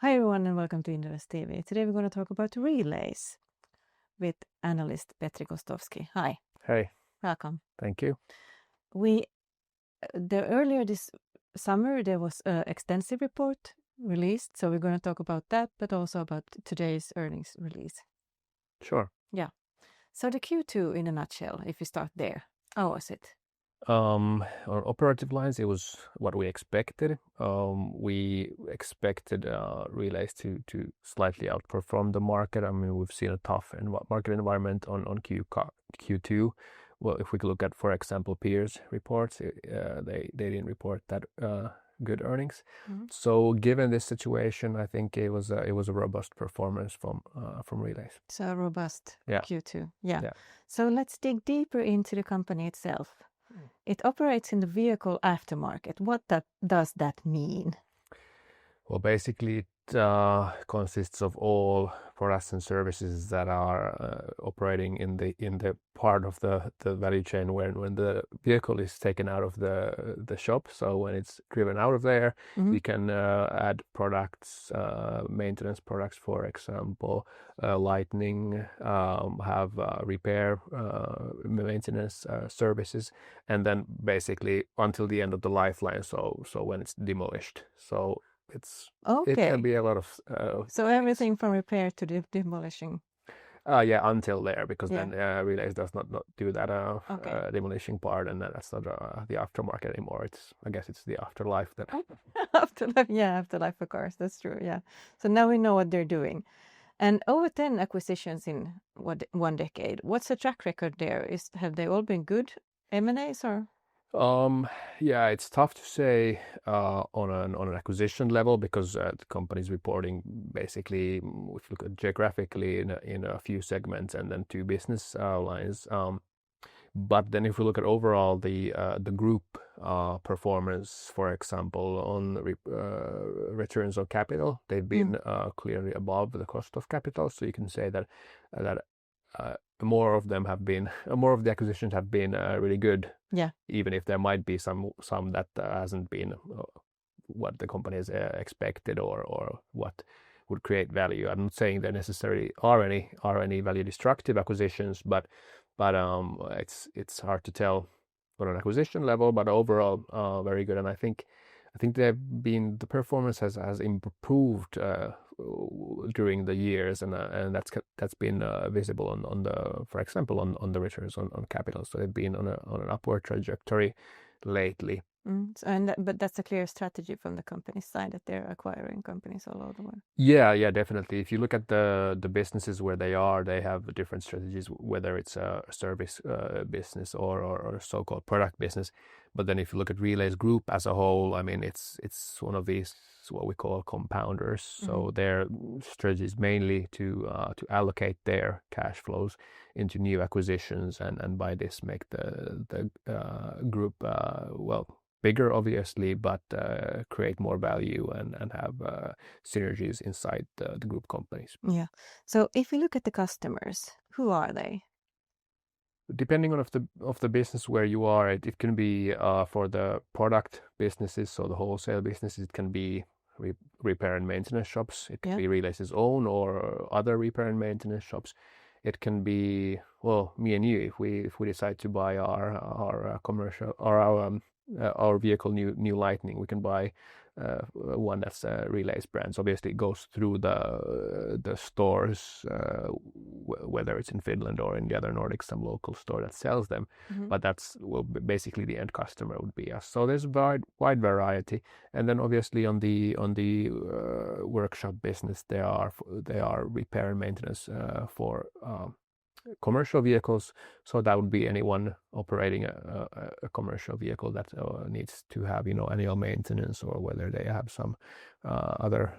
Hi everyone and welcome to Inderes TV. Today we're going to talk about Relays with analyst Petri Gostowski. Hi. Hey, Welcome. thank you. Earlier this summer there was an extensive report released, so we're going to talk about that, but also about today's earnings release. Sure. Yeah. So the Q2 in a nutshell, if we start there, how was it? On operative lines, it was what we expected. We expected Relays to slightly outperform the market. I mean, we've seen a tough market environment on Q2. Well, if we look at, for example, peers reports, they didn't report that good earnings. Mm-hmm. So, given this situation, I think it was a robust performance from Relays. So a robust Yeah. Q2. Yeah. Yeah. So let's dig deeper into the company itself. It operates in the vehicle aftermarket. What does that mean? Well, basically, it consists of all products and services that are operating in the part of the value chain when the vehicle is taken out of the shop. So when it's driven out of there, Mm-hmm. we can add products, maintenance products, for example, lighting, have repair, maintenance services, and then basically until the end of the lifeline. So when it's demolished. So it can be a lot of so everything from repair to demolishing. Until there, because then Relays does not do that demolishing part, and that's not the aftermarket anymore. I guess it's the afterlife that afterlife of course, that's true. Yeah, so now we know what they're doing, and over 10 acquisitions in one decade. What's the track record there? Have they all been good M&As or? It's tough to say on an acquisition level, because the company's reporting basically, if you look at geographically, in a few segments and then two business lines. But then if we look at overall the group performance, for example, on returns on capital, they've been clearly above the cost of capital. So you can say that more of the acquisitions have been really good. Yeah. Even if there might be some that hasn't been what the company has expected or what would create value. I'm not saying there necessarily are any value destructive acquisitions, but it's hard to tell on an acquisition level. But overall, very good. And I think the performance has improved during the years, and that's been visible on the, for example, on the returns on capital. So they've been on an upward trajectory lately. But that's a clear strategy from the company's side, that they're acquiring companies all over the world. Yeah, definitely. If you look at the businesses where they have different strategies, whether it's a service business or a so-called product business. But then if you look at Relays Group as a whole, I mean, it's one of these what we call compounders. So their strategy is mainly to allocate their cash flows into new acquisitions, and by this make the group bigger, obviously, but create more value and have synergies inside the group companies. Yeah. So if you look at the customers, who are they? Depending on the business where you are, it can be for the product businesses, so the wholesale businesses, it can be repair and maintenance shops. It can be Relays' own or other repair and maintenance shops. It can be, well, me and you, if we decide to buy our commercial or our vehicle new Lightning, we can buy one that's Relays brands. Obviously, it goes through the stores, whether it's in Finland or in the other Nordics, some local store that sells them. But that's basically the end customer would be us. So there's a wide variety, and then obviously on the workshop business, they are repair and maintenance for commercial vehicles. So that would be anyone operating a commercial vehicle that needs to have annual maintenance, or whether they have some other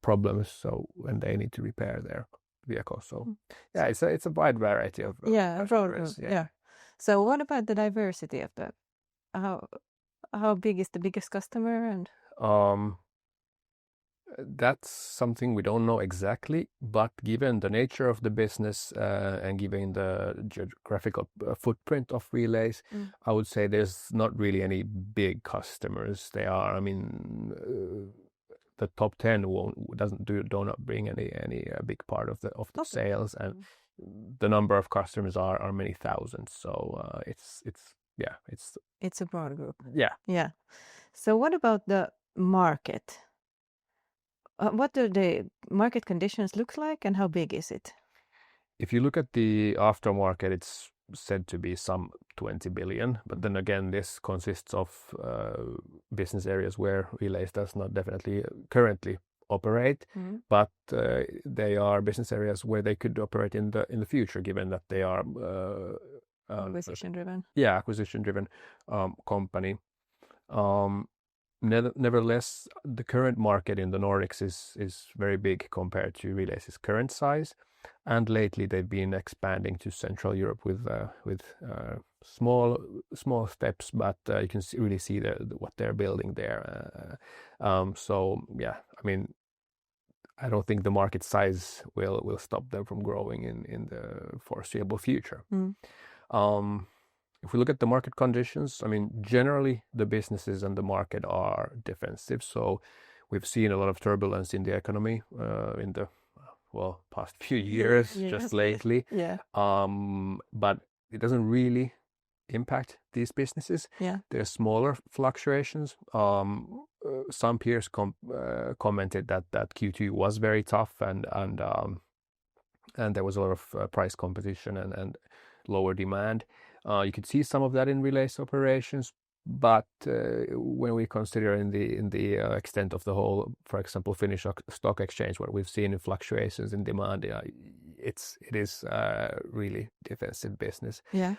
problems, so when they need to repair their vehicle. So it's a wide variety of customers. So what about the diversity of the how big is the biggest customer? And that's something we don't know exactly, but given the nature of the business and given the geographical footprint of Relays, I would say there's not really any big customers. They are, I mean, the top 10 do not bring any big part of the sales, and the number of customers are many thousands. So it's a broad group. Yeah. So what about the market? What do the market conditions look like, and how big is it? If you look at the aftermarket, it's said to be some 20 billion, but then again, this consists of business areas where Relais does not definitely currently operate, but they are business areas where they could operate in the future, given that they are acquisition driven. Yeah, acquisition driven company. Nevertheless, the current market in the Nordics is very big compared to Relais's current size, and lately they've been expanding to Central Europe with small steps, but you can really see what they're building there. So yeah, I mean, I don't think the market size will stop them from growing in the foreseeable future. If we look at the market conditions, I mean, generally the businesses and the market are defensive. So we've seen a lot of turbulence in the economy in the past few years, just lately. Yeah. But it doesn't really impact these businesses. Yeah. There's smaller fluctuations. Some peers commented that Q2 was very tough, and there was a lot of price competition and lower demand. You could see some of that in Relais operations, but when we consider in the extent of the whole, for example, Finnish stock exchange, what we've seen in fluctuations in demand, it is really defensive business. Yeah.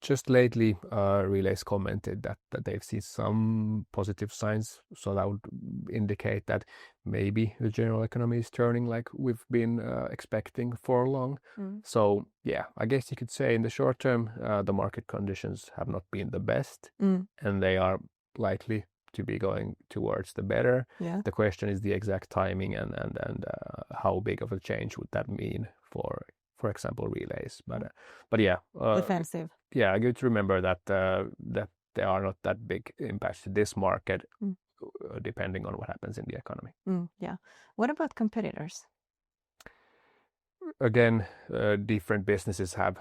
Just lately, Relais commented that they've seen some positive signs, so that would indicate that maybe the general economy is turning like we've been expecting for long. So yeah, I guess you could say in the short term, the market conditions have not been the best, and they are likely to be going towards the better. Yeah. The question is the exact timing and how big of a change would that mean for example, Relais. But yeah, defensive. Yeah, good to remember that there are not that big impacts to this market, depending on what happens in the economy. Yeah. What about competitors? Again, different businesses have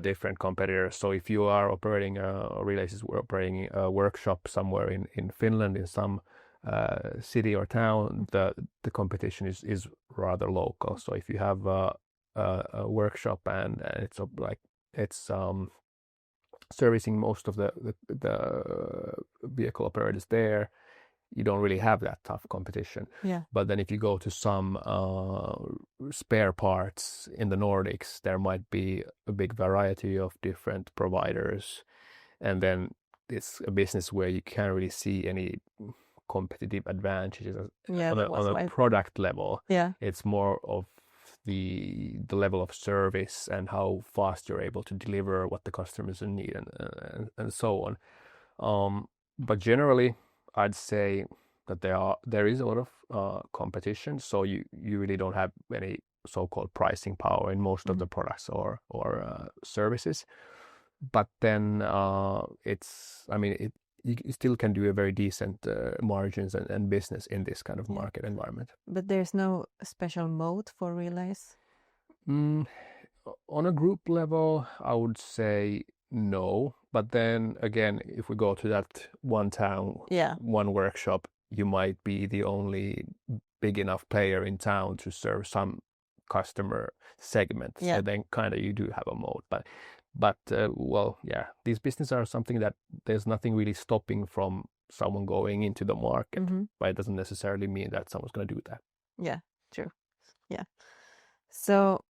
different competitors. So if you are operating Relais is operating a workshop somewhere in Finland, in some city or town, the competition is rather local. So if you have a workshop and it's servicing most of the vehicle operators there, you don't really have that tough competition. Yeah. But then if you go to some spare parts in the Nordics, there might be a big variety of different providers, and then it's a business where you can't really see any competitive advantages on a product level. Yeah. It's more of the level of service and how fast you're able to deliver what the customers need and so on. But generally, I'd say that there is a lot of competition, so you really don't have any so-called pricing power in most of the products or services. But then you still can do a very decent margins and business in this kind of market environment. But there's no special mode for Relais? On a group level, I would say no. But then again, if we go to that one town, one workshop, you might be the only big enough player in town to serve some customer segment. So then kind of you do have a mode. But these businesses are something that there's nothing really stopping from someone going into the market, but it doesn't necessarily mean that someone's going to do that. Yeah, true. Yeah. So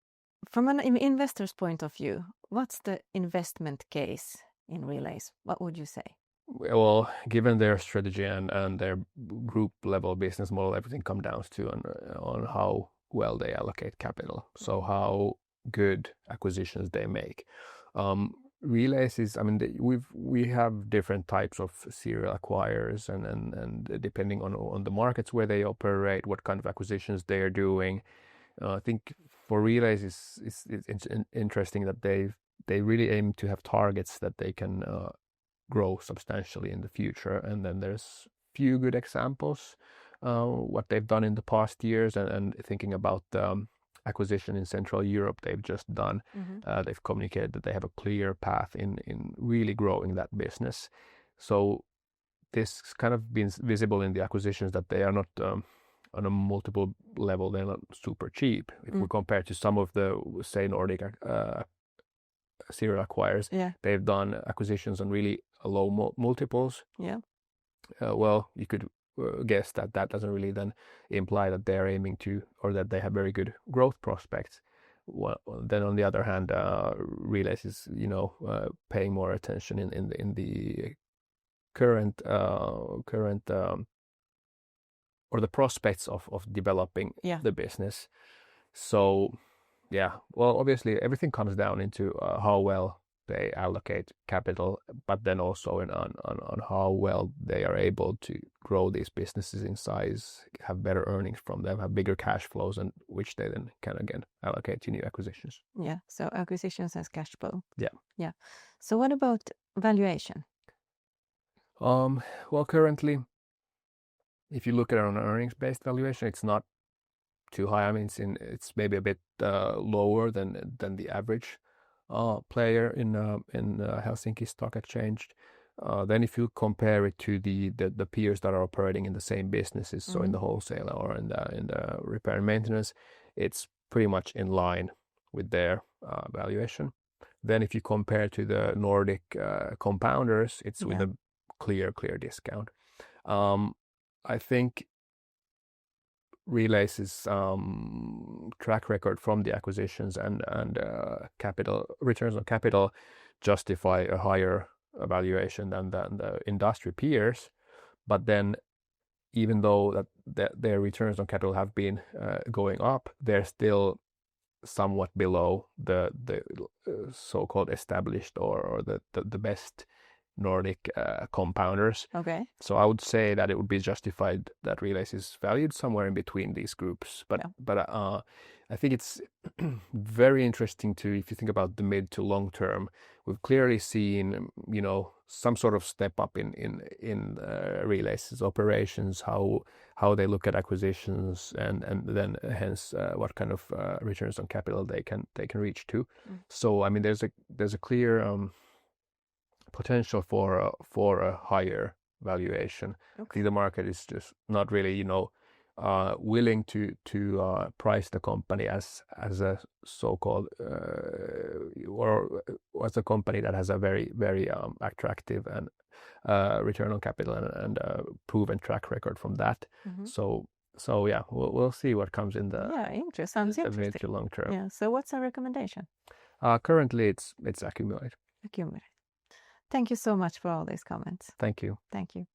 from an investor's point of view, what's the investment case in Relais? What would you say? Well, given their strategy and their group level business model, everything comes down to on how well they allocate capital. So how good acquisitions they make. Relais is, we have different types of serial acquirers, and depending on the markets where they operate, what kind of acquisitions they are doing. I think for Relais it's interesting that they really aim to have targets that they can grow substantially in the future, and then there's few good examples. what they've done in the past years, and thinking about the acquisition in Central Europe they've just done. They've communicated that they have a clear path in really growing that business. So this kind of been visible in the acquisitions that they are not on a multiple level, they're not super cheap. If we compare to some of the, say, Nordic serial acquirers, they've done acquisitions on really low multiples. Well, you could guess that that doesn't really then imply that they're aiming to, or that they have very good growth prospects. Well, then on the other hand, Relais is, paying more attention in the current or the prospects of developing the business. So well, obviously everything comes down into how well they allocate capital, but then also on how well they are able to grow these businesses in size, have better earnings from them, have bigger cash flows, and which they then can again allocate to new acquisitions. So acquisitions as cash flow. So what about valuation? Well, currently, if you look at it on an earnings-based valuation, it's not too high. I mean, it's maybe a bit lower than the average player in Helsinki Stock Exchange. Then if you compare it to the peers that are operating in the same businesses, so in the wholesale or in the repair and maintenance, it's pretty much in line with their valuation. Then if you compare to the Nordic compounders, it's with a clear discount. I think Relais's track record from the acquisitions and capital returns on capital justify a higher valuation than the industry peers. But then, even though that their returns on capital have been going up, they're still somewhat below the so-called established or the best Nordic compounders. So I would say that it would be justified that Relais is valued somewhere in between these groups. But I think it's very interesting if you think about the mid to long term, we've clearly seen some sort of step up in Relais's operations, how they look at acquisitions, and then hence what kind of returns on capital they can reach to. So I mean, there's a clear potential for a higher valuation. I think the market is just not really willing to price the company as a so-called or as a company that has a very attractive and return on capital and proven track record from that. So yeah, we'll see what comes in the sounds interesting. Mid to long term. So what's our recommendation? Currently it's accumulate. Thank you so much for all these comments. Thank you. Thank you.